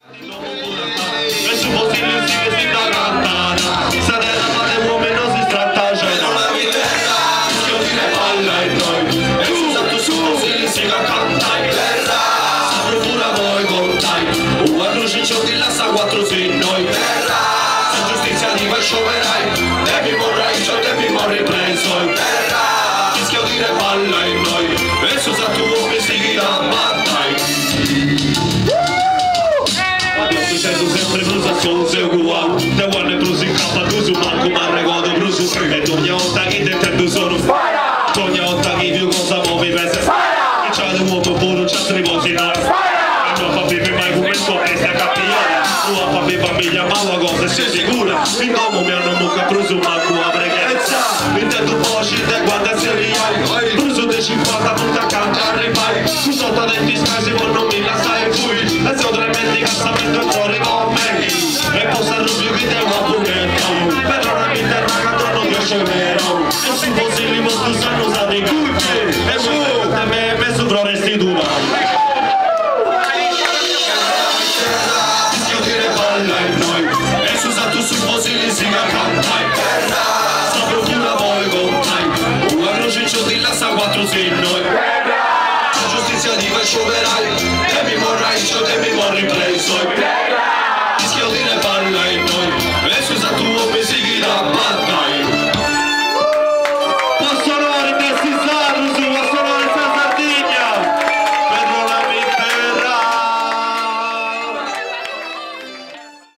Adesso posti gli usi che si da cantare. State la fate uomini non si tratta cena. Non la vita rischio di ne palla e noi. E su tanto su così si da cantare. Terra, sapro pure voi contai. Un quattro ciccio di là sta quattro sì noi. Terra, se giustizia di vai scioperai. Devi morrai, cioè devi morri preso. Terra, rischio di ne palla e noi. E su tanto uomini si da battai. Sento sempre brusa cose uguali. Da quando è brusa in capa tu su manco ma regodo brusa. E ogni volta che intendo sono ogni volta che più cosa muovi pensa che c'ha di uomo puro c'ha tre voci noi. E non fa più mai come sto che stia capillare. Non fa più famiglia ma la cosa è sicura. In domo mi hanno mucca brusa manco a preghezza. Intendo voci da quando si riai. Brusa di 50 punta accanto a ripari. Tu sotto denti scasi ma non mi la sai fui. E so tremendo cazzamento e fuori con me. E possa rubio che te va pure. Però la vita è ragazzo non piace vero. E su così li mostro sanno usare i cucchi. E su da me messo pro restituire. Rischio di ne palla e noi. E su sa tu sui fossili si canta in terra. Sapro pure voi contai. Un altro ciccio di là sta quattro sì noi. Giustizia di vai scioperai. Devi morrai, cioè devi morri preso. Rischio di ne palla e noi. E su sa tu uomini si chida.